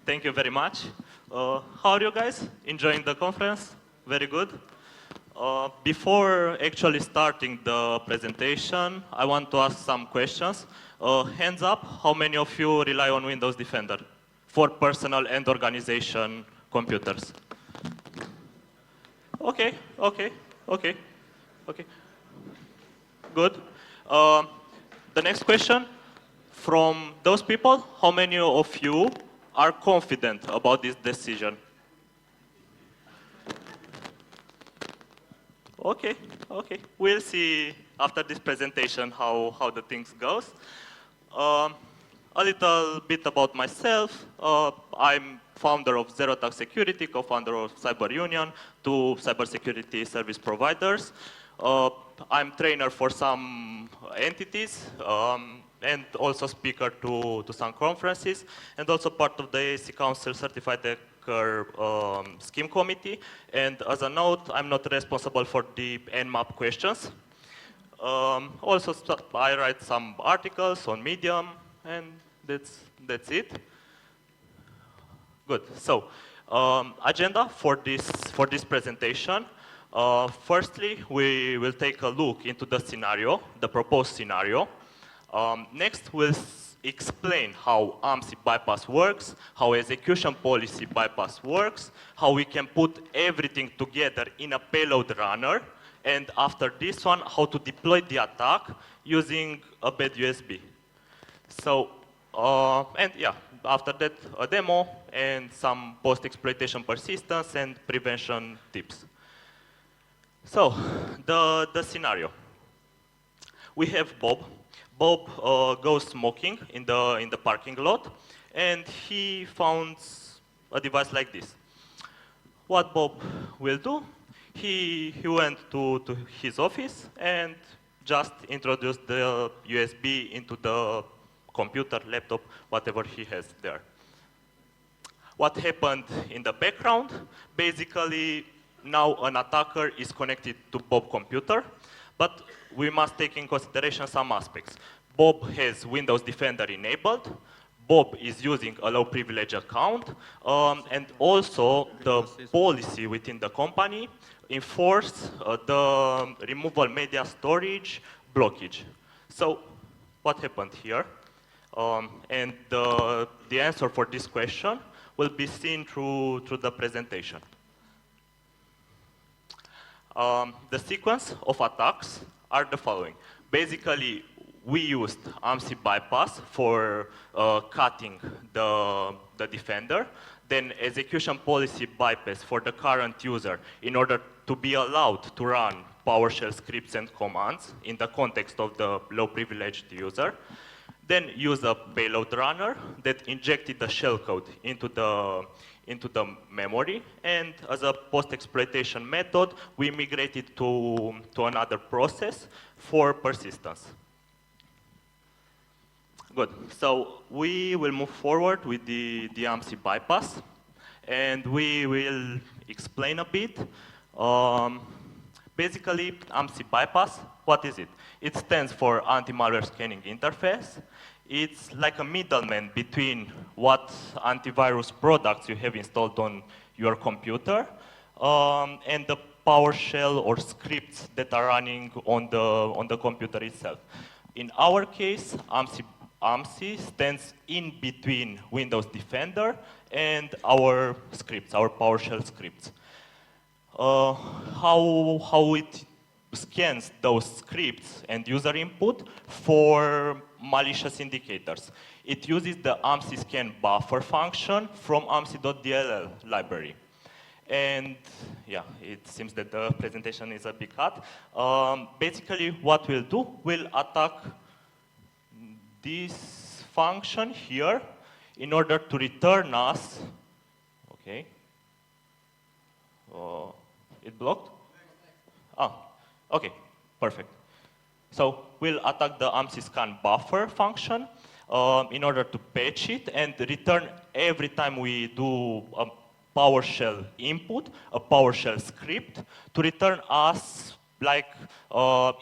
Thank you very much. How are you guys? Enjoying the conference? Very good. Before actually starting the presentation, I want to ask some questions. Hands up, how many of you rely on Windows Defender for personal and organization computers? Okay, okay, okay, okay. Good. The next question, from those people, how many of you are confident about this decision? Okay, okay. We'll see after this presentation how the things goes. A little bit about myself. I'm founder of Zero Attack Security, co-founder of Cyber Union, two cybersecurity service providers. I'm trainer for some entities, and also speaker to some conferences, and also part of the AAC Council Certified Hacker Scheme Committee. And as a note, I'm not responsible for the Nmap questions. Also, I write some articles on Medium, and that's it. Good. So, agenda for this presentation. Firstly, we will take a look into the scenario, the proposed scenario. Next, we'll explain how AMSI bypass works, how execution policy bypass works, how we can put everything together in a payload runner, and after this one, how to deploy the attack using a bad USB. So, and yeah, after that, a demo and some post-exploitation persistence and prevention tips. So, the scenario. We have Bob. Bob goes smoking in the parking lot, and he finds a device like this. What Bob will do? He went to his office and just introduced the USB into the computer, laptop, whatever he has there. What happened in the background? Basically, now an attacker is connected to Bob's computer, but we must take in consideration some aspects. Bob has Windows Defender enabled. Bob is using a low privilege account, and also the policy within the company enforced the removal media storage blockage. So what happened here? And the answer for this question will be seen through the presentation. The sequence of attacks are the following. Basically, we used AMSI bypass for cutting the defender, then execution policy bypass for the current user in order to be allowed to run PowerShell scripts and commands in the context of the low privileged user. Then use a payload runner that injected the shellcode into the memory, and as a post-exploitation method, we migrated to another process for persistence. Good. So we will move forward with the AMSI bypass, and we will explain a bit. Basically, AMSI bypass, what is it? It stands for Anti-Malware Scanning Interface. It's like a middleman between what antivirus products you have installed on your computer and the PowerShell or scripts that are running on the computer itself. In our case, AMSI stands in between Windows Defender and our scripts, our PowerShell scripts. How it scans those scripts and user input for malicious indicators. It uses the AMSI scan buffer function from AMSI.dll library. And yeah, it seems that the presentation is a bit cut. Basically, what we'll do, we'll attack this function here in order to return us, okay. It blocked? Ah, okay, perfect. So we'll attack the AMSI scan buffer function in order to patch it and return every time we do a PowerShell input, a PowerShell script, to return us like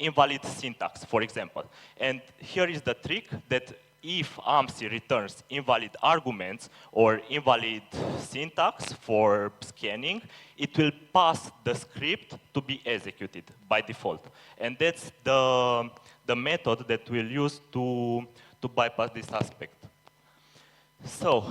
invalid syntax, for example. And here is the trick that if AMSI returns invalid arguments or invalid syntax for scanning, it will pass the script to be executed by default. And that's the method that we'll use to bypass this aspect. So,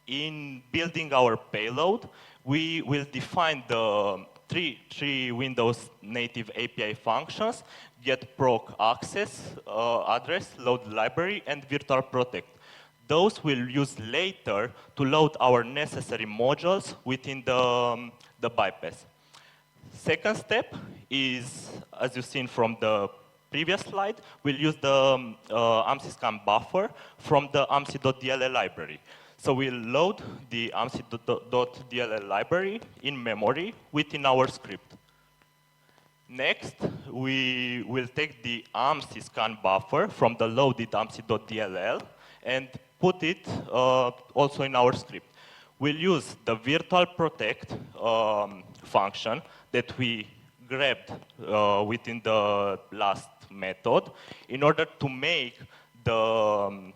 in building our payload, we will define the three Windows native API functions: get proc access, address, load library, and virtual protect. Those we'll use later to load our necessary modules within the bypass. Second step is, as you've seen from the previous slide, we'll use the AMSI scan buffer from the AMSI.dll library. So we'll load the AMSI.dll library in memory within our script. Next, we will take the AMSI scan buffer from the loaded AMSI.dll and put it also in our script. We'll use the virtual protect function that we grabbed within the last method in order to make the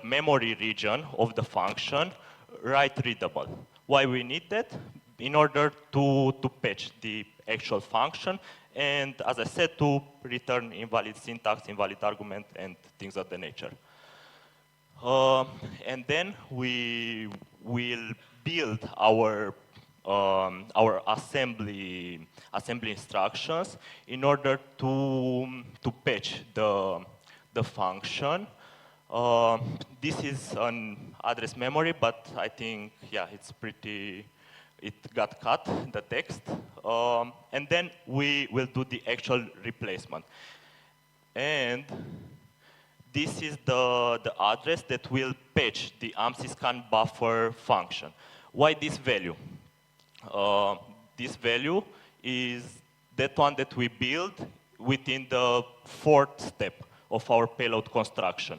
memory region of the function write-readable. Why we need that? In order to patch the actual function and, as I said, to return invalid syntax, invalid argument, and things of the nature. And then we will build our assembly instructions in order to patch the function. This is an address memory, but I think, yeah, it got cut, the text. And then we will do the actual replacement. And this is the address that will patch the AMSI scan buffer function. Why this value? This value is that one that we build within the fourth step of our payload construction.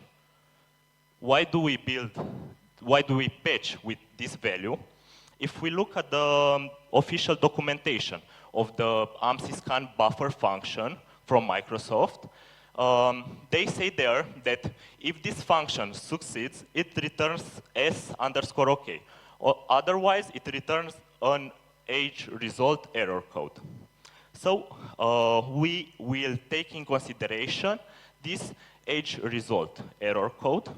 Why do we patch with this value? If we look at the official documentation of the AMSI scan buffer function from Microsoft, they say there that if this function succeeds, it returns s_OK. Or otherwise, it returns an age result error code. So we will take in consideration this age result error code,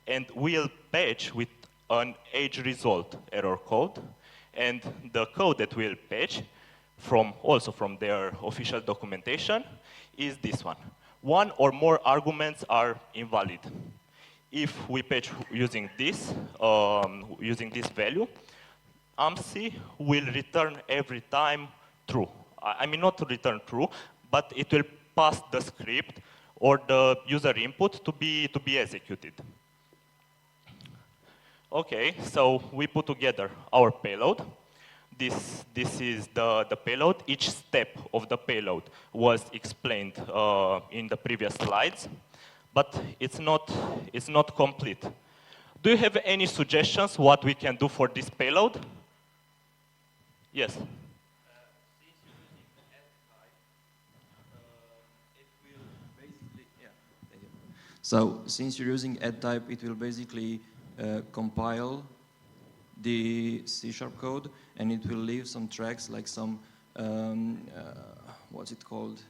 and we'll patch with an age result error code. And the code that we'll patch, also from their official documentation, is this one. One or more arguments are invalid. If we patch using this value, AMSI will return every time true. I mean, not to return true, but it will pass the script or the user input to be executed. Okay, so we put together our payload. This is the payload. Each step of the payload was explained in the previous slides, but it's not complete. Do you have any suggestions what we can do for this payload? Yes. So since you're using add type, it will basically compile the C# code, and it will leave some tracks, like some, what's it called,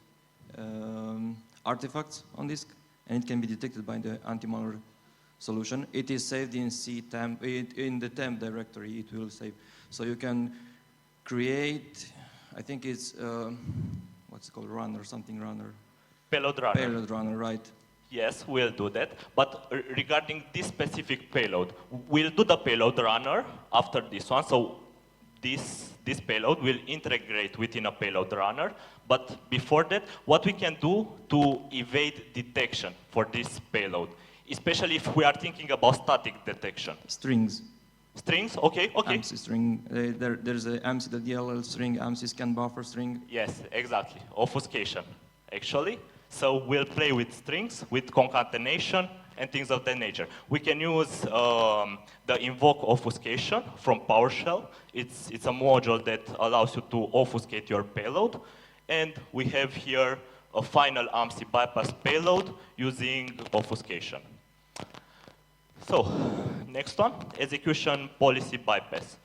artifacts on disk, and it can be detected by the anti-malware solution. It is saved in temp, in the temp directory it will save. So you can create, I think it's, what's it called, runner, something runner. Payload runner. Payload runner, right. Yes, we'll do that. But regarding this specific payload, we'll do the payload runner after this one. So this payload will integrate within a payload runner. But before that, what we can do to evade detection for this payload, especially if we are thinking about static detection. Strings. Strings, okay, okay. AMSI string, there's a AMSI.dll string, AMSI scan buffer string. Yes, exactly, obfuscation, actually. So we'll play with strings, with concatenation, and things of that nature. We can use the invoke obfuscation from PowerShell. It's a module that allows you to obfuscate your payload. And we have here a final AMSI bypass payload using obfuscation. So, next one, execution policy bypass.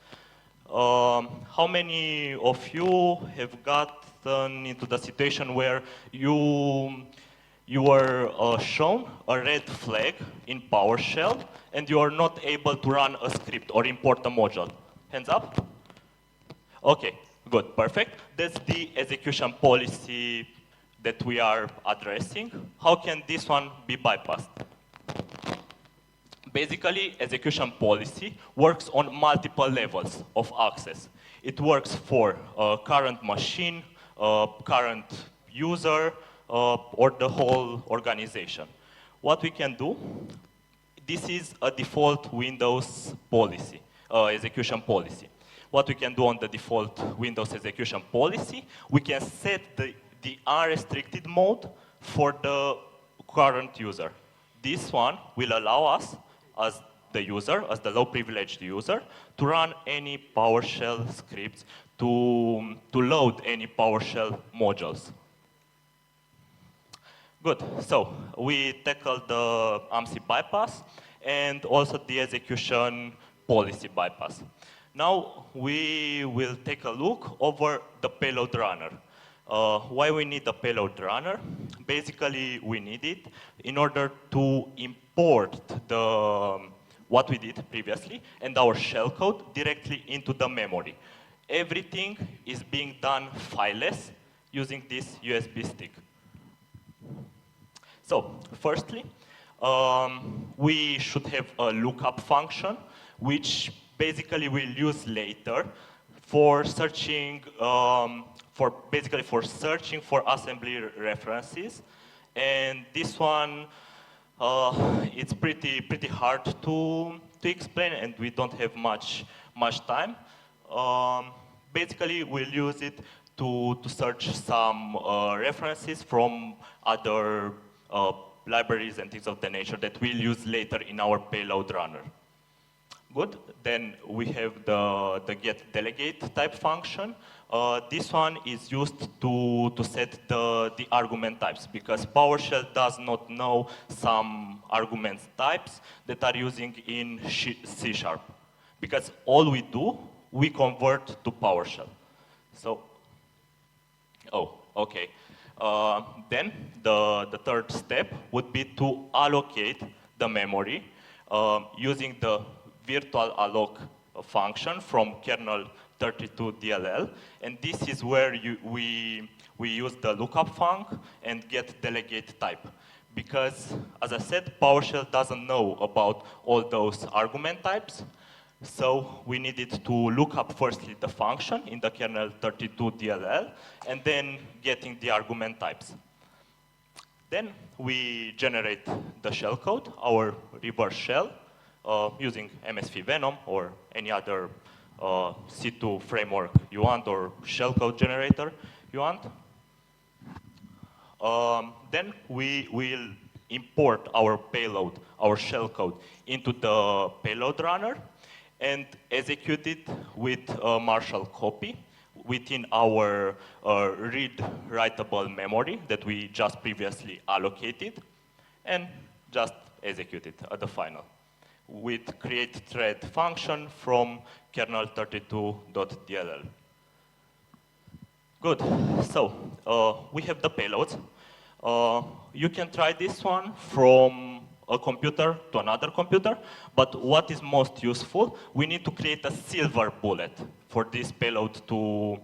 How many of you have gotten into the situation where you were shown a red flag in PowerShell and you are not able to run a script or import a module? Hands up? Okay, good, perfect. That's the execution policy that we are addressing. How can this one be bypassed? Basically, execution policy works on multiple levels of access. It works for current machine, current user, or the whole organization. What we can do, this is a default Windows policy, execution policy. What we can do on the default Windows execution policy, we can set the unrestricted mode for the current user. This one will allow us, as the user, as the low-privileged user, to run any PowerShell scripts, to load any PowerShell modules. Good, so we tackled the AMSI bypass and also the execution policy bypass. Now we will take a look over the payload runner. Why we need a payload runner? Basically, we need it in order to import what we did previously and our shellcode directly into the memory. Everything is being done fileless using this USB stick. So, firstly, we should have a lookup function, which basically we'll use later for searching, for searching for assembly references. And this one, it's pretty hard to explain, and we don't have much time. Basically, we'll use it to search some references from other libraries and things of the nature that we'll use later in our payload runner. Good. Then we have the get delegate type function. This one is used to set the argument types, because PowerShell does not know some argument types that are using in C#. Because all we do, we convert to PowerShell. So, okay. Then the third step would be to allocate the memory using the virtual alloc function from kernel 32 DLL, and this is where we use the lookup func and get delegate type. Because, as I said, PowerShell doesn't know about all those argument types, so we needed to look up firstly the function in the kernel 32 DLL, and then getting the argument types. Then we generate the shellcode, our reverse shell, using MSV Venom or any other C2 framework you want, or shellcode generator you want. Then we will import our payload, our shellcode, into the payload runner and execute it with a Marshall copy within our read-writable memory that we just previously allocated, and just execute it at the final with create thread function from kernel 32.dll. Good, so we have the payloads. You can try this one from a computer to another computer, but what is most useful, we need to create a silver bullet for this payload to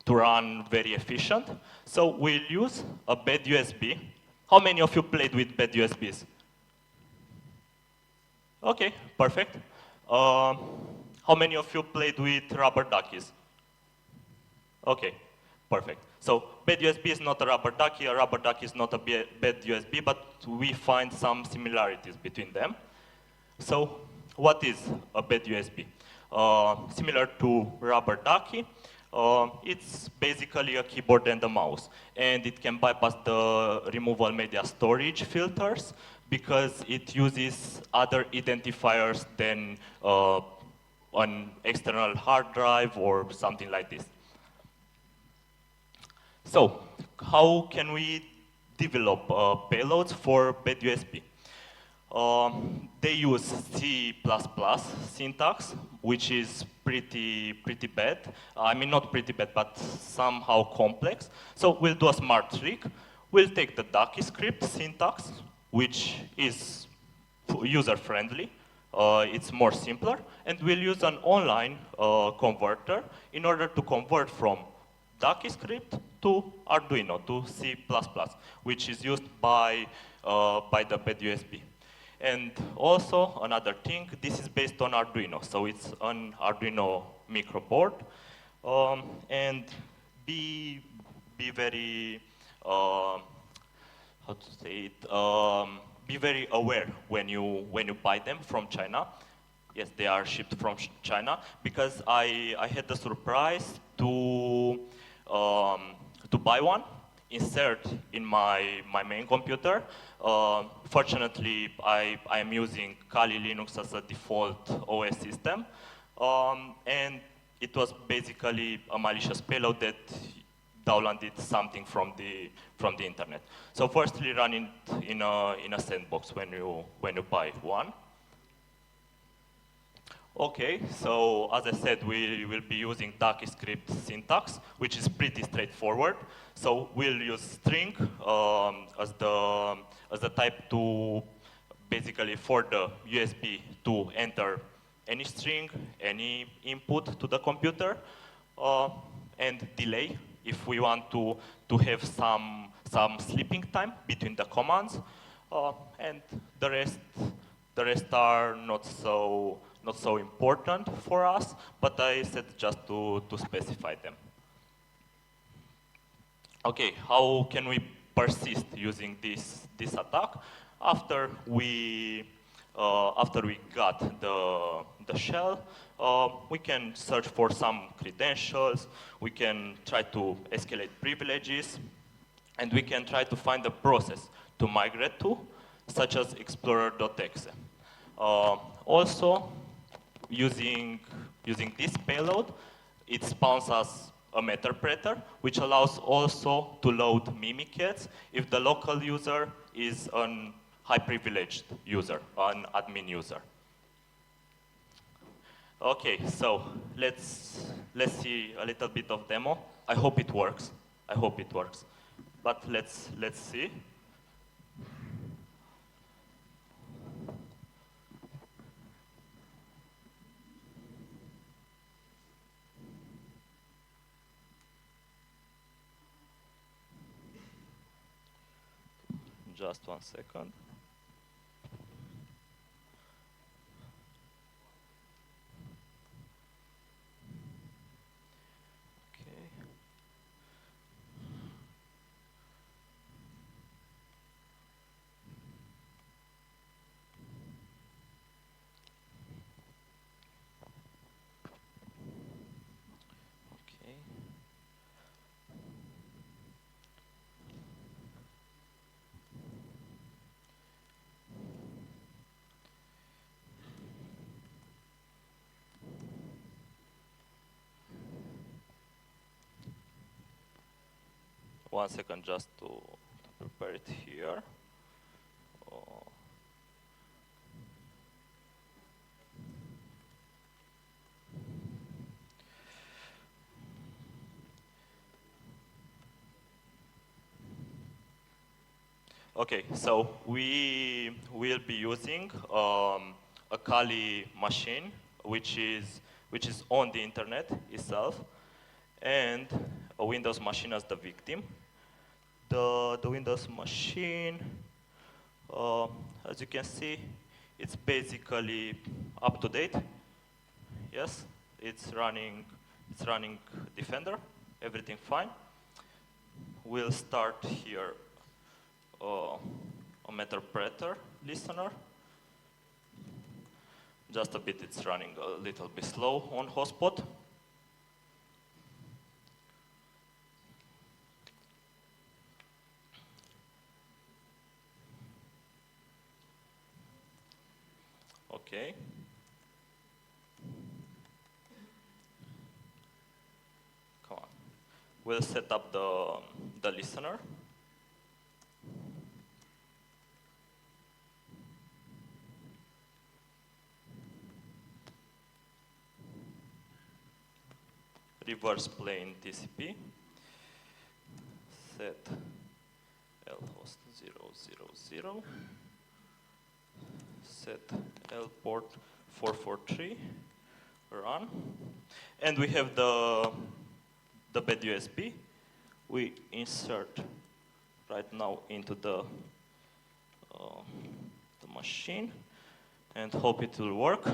run very efficient. So we'll use a bad USB. How many of you played with bad USBs? Okay, perfect. How many of you played with rubber duckies? Okay, perfect. So bad USB is not a rubber ducky is not a bad USB, but we find some similarities between them. So what is a bad USB? Similar to rubber ducky, it's basically a keyboard and a mouse, and it can bypass the removal media storage filters because it uses other identifiers than an external hard drive or something like this. So, how can we develop payloads for bad USB. They use C++ syntax, which is pretty bad. I mean, not pretty bad, but somehow complex. So we'll do a smart trick. We'll take the DuckScript syntax, which is user-friendly. It's more simpler, and we'll use an online converter in order to convert from DuckScript to Arduino, to C++, which is used by the bad USB. And also, another thing, this is based on Arduino, so it's an Arduino microboard. And be very, how to say it, be very aware when you buy them from China. Yes, they are shipped from China, because I had the surprise to buy one, insert in my main computer. Fortunately, I am using Kali Linux as a default OS system, and it was basically a malicious payload that downloaded something from the internet. So firstly, run it in a sandbox when you buy one. Okay, so as I said, we will be using DuckScript syntax, which is pretty straightforward. So we'll use string as the type to basically for the USB to enter any string, any input to the computer, and delay if we want to have some sleeping time between the commands, and the rest are not so important for us, but I said just to specify them. Okay, how can we persist using this attack? After we got the shell, we can search for some credentials, we can try to escalate privileges, and we can try to find a process to migrate to, such as explorer.exe. Also, using this payload, it spawns us a meterpreter, which allows also to load mimikets if the local user is an high privileged user, an admin user. Okay, so let's see a little bit of demo. I hope it works. I hope it works. But let's see. Just 1 second. Okay. Okay. One second, just to prepare it here. Oh. Okay, so we will be using a Kali machine, which is on the internet itself, and a Windows machine as the victim. The Windows machine, as you can see, it's basically up to date. Yes, it's running Defender, everything fine. We'll start here a meterpreter listener. Just a bit, it's running a little bit slow on hotspot. Okay. Come on. We'll set up the listener. reverse plane TCP, set lhost 000, set L port 443, run, and we have the bad USB. We insert right now into the machine and hope it will work.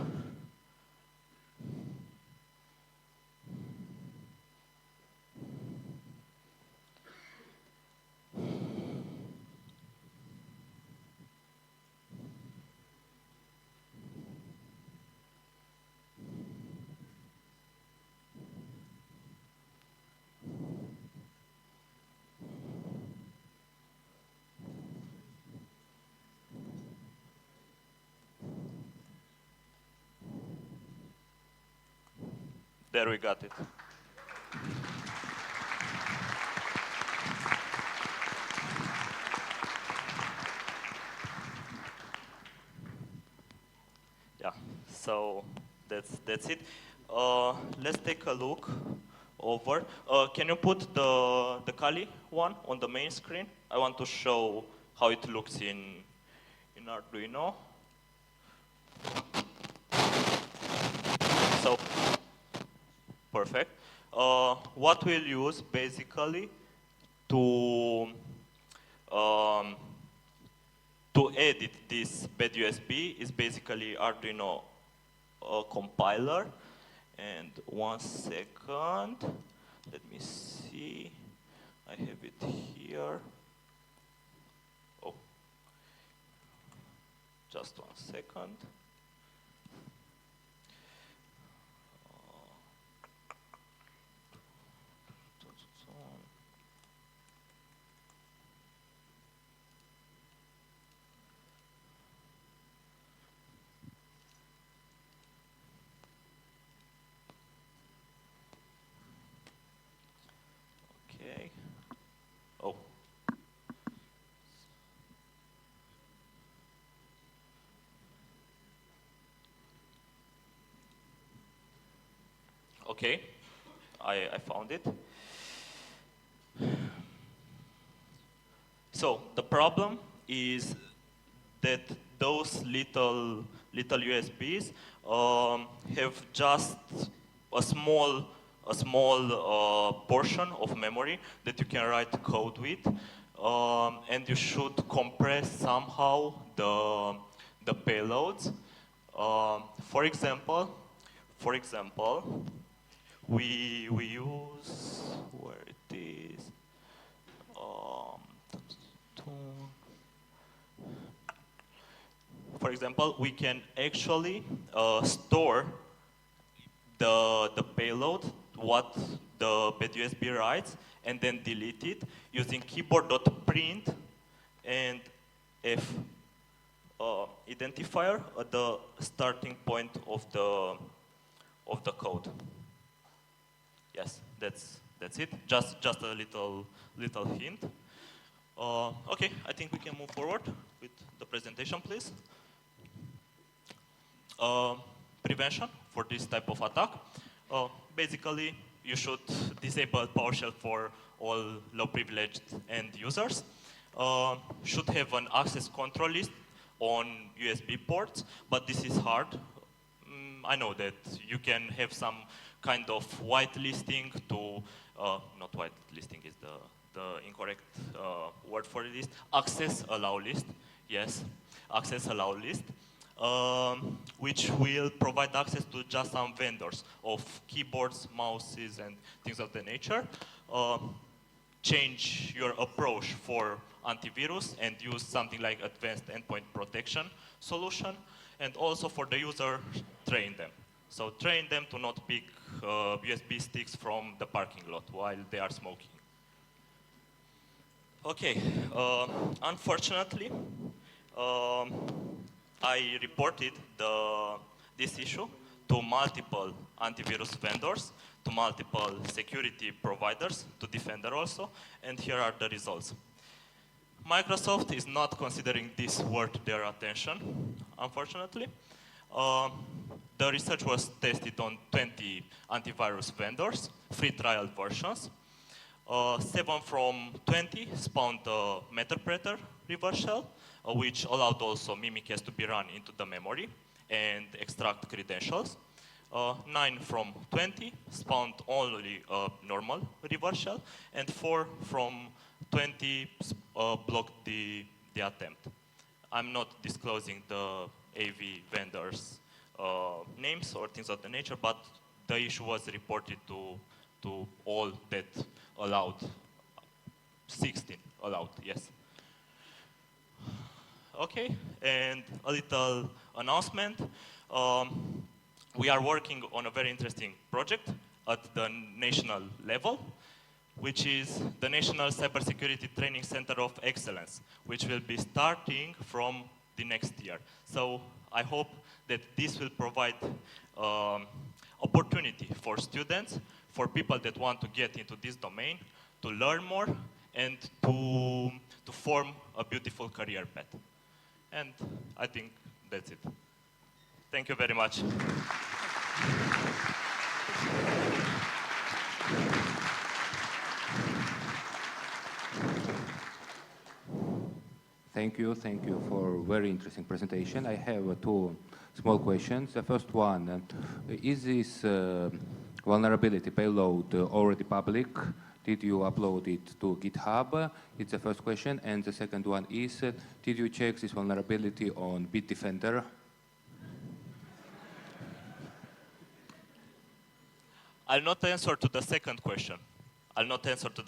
There we got it. Yeah, so that's it. Let's take a look over. Can you put the Kali one on the main screen? I want to show how it looks in Arduino. So, perfect. What we'll use basically to edit this bad USB is basically Arduino compiler. And 1 second, let me see. I have it here. Oh, just 1 second. Okay. Oh. Okay, I found it. So the problem is that those little USBs have just a small portion of memory that you can write code with, and you should compress somehow the payloads. For example, we use where it is. For example, we can actually store the payload, what the bad USB writes, and then delete it using keyboard.print and F identifier at the starting point of the code. Yes, that's it. Just a little hint. Okay, I think we can move forward with the presentation, please. Prevention for this type of attack. Basically, you should disable PowerShell for all low-privileged end users. Should have an access control list on USB ports, but this is hard. I know that you can have some kind of whitelisting to, not whitelisting is the incorrect word for this, access allow list, yes, access allow list, which will provide access to just some vendors of keyboards, mouses, and things of the nature. Change your approach for antivirus and use something like advanced endpoint protection solution, and also for the user, train them. So train them to not pick USB sticks from the parking lot while they are smoking. Okay, unfortunately, I reported this issue to multiple antivirus vendors, to multiple security providers, to Defender also, and here are the results. Microsoft is not considering this worth their attention, unfortunately. the research was tested on 20 antivirus vendors, free trial versions. 7 from 20 spawned a Meterpreter reverse shell, which allowed also Mimikatz to be run into the memory and extract credentials. 9 from 20 spawned only a normal reverse shell, and 4 from 20 blocked the attempt. I'm not disclosing the AV vendors' names or things of the nature, but the issue was reported to all that allowed. 16 allowed, yes. Okay, and a little announcement. We are working on a very interesting project at the national level, which is the National Cybersecurity Training Center of Excellence, which will be starting from the next year. So I hope that this will provide opportunity for students, for people that want to get into this domain, to learn more, and to form a beautiful career path. And I think that's it. Thank you very much. Thank you for a very interesting presentation. I have two small questions. The first one, is this vulnerability payload already public? Did you upload it to GitHub? It's the first question. And the second one is, did you check this vulnerability on Bitdefender? I'll not answer to the second question. I'll not answer to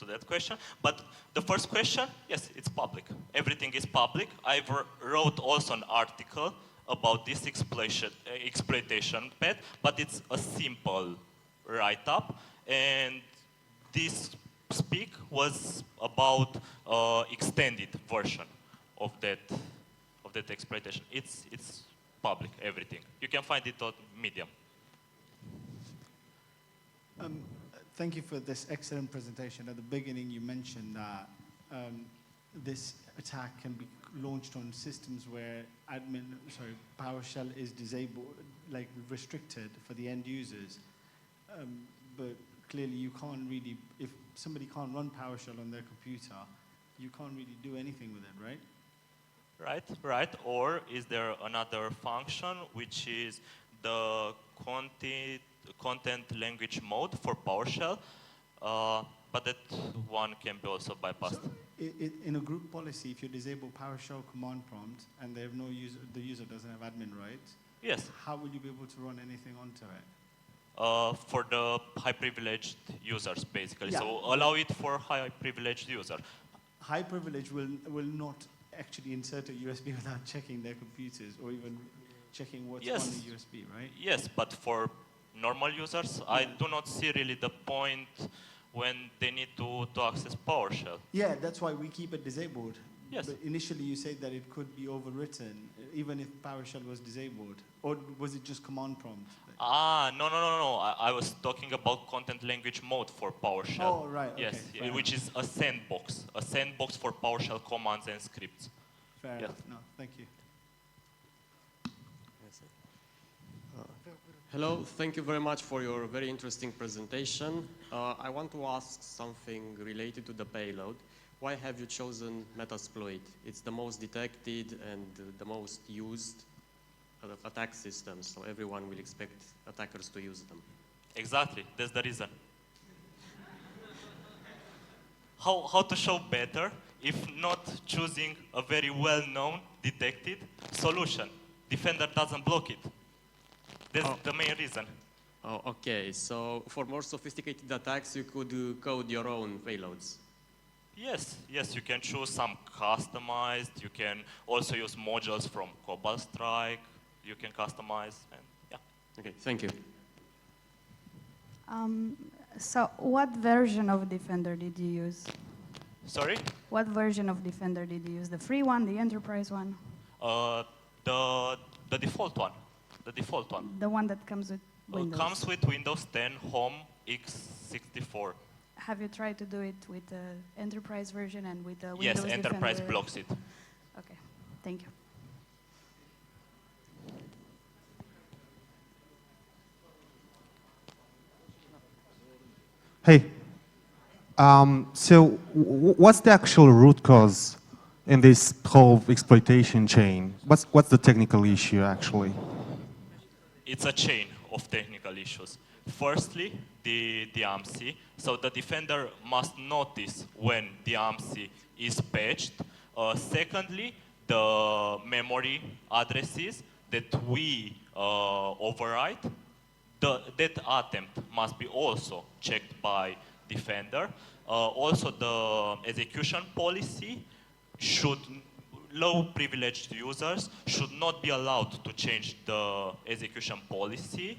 that question. But the first question, yes, it's public. Everything is public. I wrote also an article about this exploitation path, but it's a simple write-up. And this speak was about extended version of that exploitation. It's public, everything. You can find it on Medium. Thank you for this excellent presentation. At the beginning, you mentioned that this attack can be launched on systems where PowerShell is disabled, like restricted for the end users. But clearly, you can't really, if somebody can't run PowerShell on their computer, you can't really do anything with it, right? Right. Or is there another function, which is the content language mode for PowerShell, but that one can be also bypassed. So in a group policy, if you disable PowerShell command prompt and they have no user, the user doesn't have admin rights, yes. How will you be able to run anything onto it? For the high privileged users, basically. Yeah. So allow it for high privileged user. High privilege will not actually insert a USB without checking their computers or even checking what's on the USB, right? Yes, but for normal users, I do not see really the point when they need to access PowerShell. Yeah, that's why we keep it disabled. Yes. But initially you said that it could be overwritten, even if PowerShell was disabled. Or was it just command prompt? No. I was talking about content language mode for PowerShell. Oh, right. Yes, okay, which is a sandbox for PowerShell commands and scripts. Fair enough. No, thank you. Hello, thank you very much for your very interesting presentation. I want to ask something related to the payload. Why have you chosen Metasploit? It's the most detected and the most used attack system, so everyone will expect attackers to use them. Exactly, that's the reason. How to show better if not choosing a very well-known detected solution? Defender doesn't block it. That's the main reason. Oh, okay. So for more sophisticated attacks, you could code your own payloads. Yes, you can choose some customized. You can also use modules from Cobalt Strike. You can customize, and yeah. Okay, thank you. So what version of Defender did you use? Sorry? What version of Defender did you use? The free one, the enterprise one? The default one. The default one. The one that comes with Windows? Comes with Windows 10 Home x64. Have you tried to do it with the enterprise version and with the Windows Yes, enterprise Defender? blocks it. Okay, thank you. Hey, so what's the actual root cause in this whole exploitation chain? What's the technical issue actually? It's a chain of technical issues. Firstly, the AMSI. So the defender must notice when the AMSI is patched. Secondly, the memory addresses that we override, that attempt must be also checked by defender. Also, the execution policy should, low privileged users should not be allowed to change the execution policy.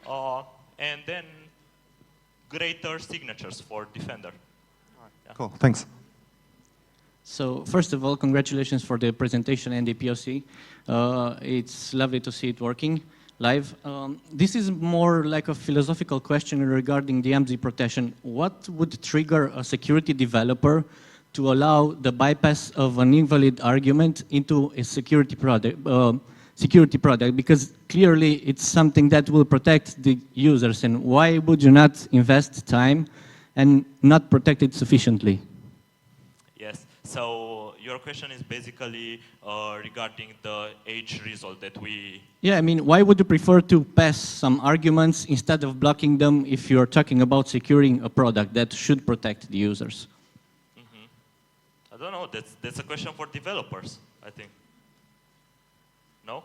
And then greater signatures for defender. Yeah. Cool, thanks. So first of all, congratulations for the presentation and the POC. It's lovely to see it working live. This is more like a philosophical question regarding the AMSI protection. What would trigger a security developer to allow the bypass of an invalid argument into a security product? Because clearly it's something that will protect the users, and why would you not invest time and not protect it sufficiently? Yes, so your question is basically regarding the age result that we... Yeah, I mean, why would you prefer to pass some arguments instead of blocking them if you're talking about securing a product that should protect the users? I don't know, that's a question for developers, I think. No?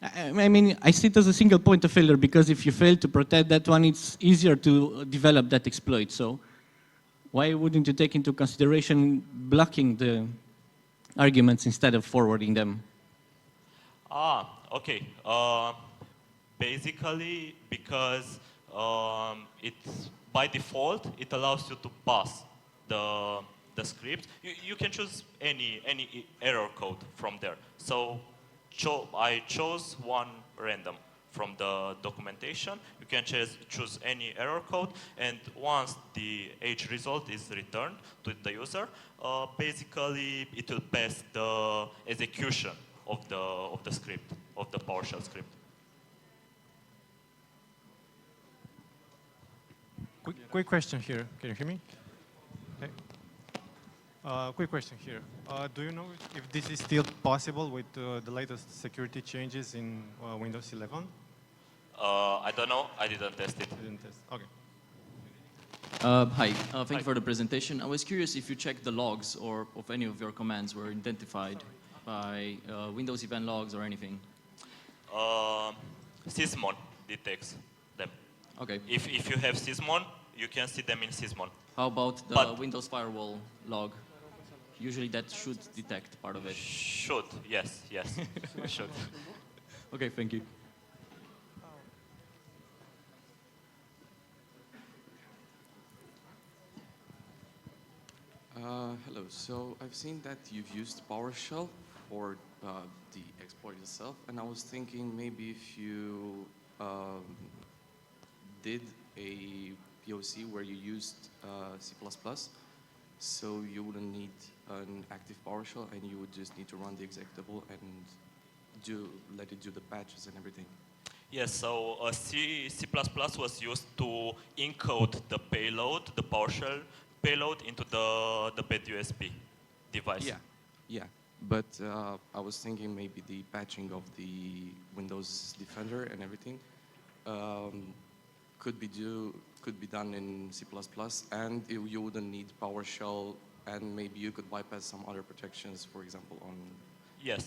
I mean, I see it as a single point of failure, because if you fail to protect that one, it's easier to develop that exploit. So why wouldn't you take into consideration blocking the arguments instead of forwarding them? Okay. Basically, because it's by default, it allows you to pass the script. You can choose any error code from there. So I chose one random from the documentation. You can choose any error code, and once the age result is returned to the user, basically it will pass the execution of the script, of the PowerShell script. Quick question here. Can you hear me? Okay. Quick question here. Do you know if this is still possible with the latest security changes in Windows 11? I don't know. I didn't test it. Didn't test. Okay. Hi. Thank you for the presentation. I was curious if you checked the logs or if any of your commands were identified by Windows event logs or anything. Sysmon detects them. Okay. If you have Sysmon, you can see them in Sysmon. How about the Windows firewall log? Usually that should detect part of it. Should, yes. Should. Okay, thank you. Hello. So I've seen that you've used PowerShell for the exploit itself, and I was thinking maybe if you did a POC where you used C++, so you wouldn't need an active PowerShell, and you would just need to run the executable and let it do the patches and everything. Yes, so C++ was used to encode the payload, the PowerShell payload, into the bad USB device. Yeah. But I was thinking maybe the patching of the Windows Defender and everything could be done in C++, and you wouldn't need PowerShell, and maybe you could bypass some other protections, for example, on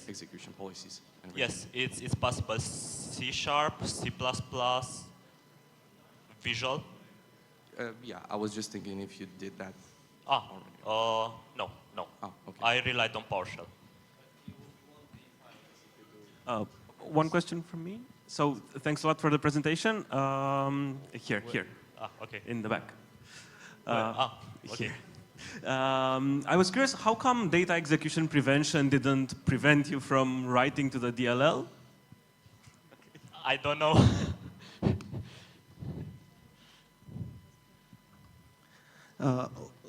execution policies. And yes, it's possible. C#, C++, Visual. Yeah, I was just thinking if you did that. No. Okay. I relied on PowerShell. One question from me. So thanks a lot for the presentation. Here, okay. In the back. Okay. Here. I was curious, how come data execution prevention didn't prevent you from writing to the DLL? I don't know.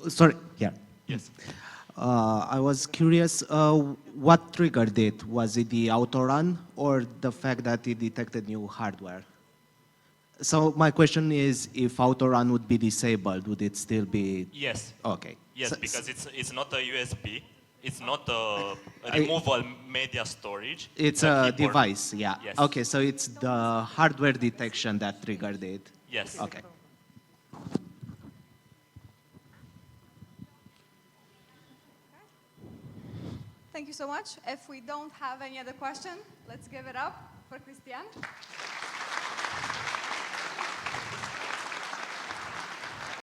Sorry. Yeah. Yes. I was curious, what triggered it? Was it the autorun or the fact that it detected new hardware? So my question is, if auto-run would be disabled, would it still be? Yes. Okay. Yes, So- because it's not a USB. It's not a removal media storage. It's a keyboard. device, yeah. Yes. Okay, so it's the hardware detection that triggered it. Yes. Okay. Thank you so much. If we don't have any other question, let's give it up for Cristian.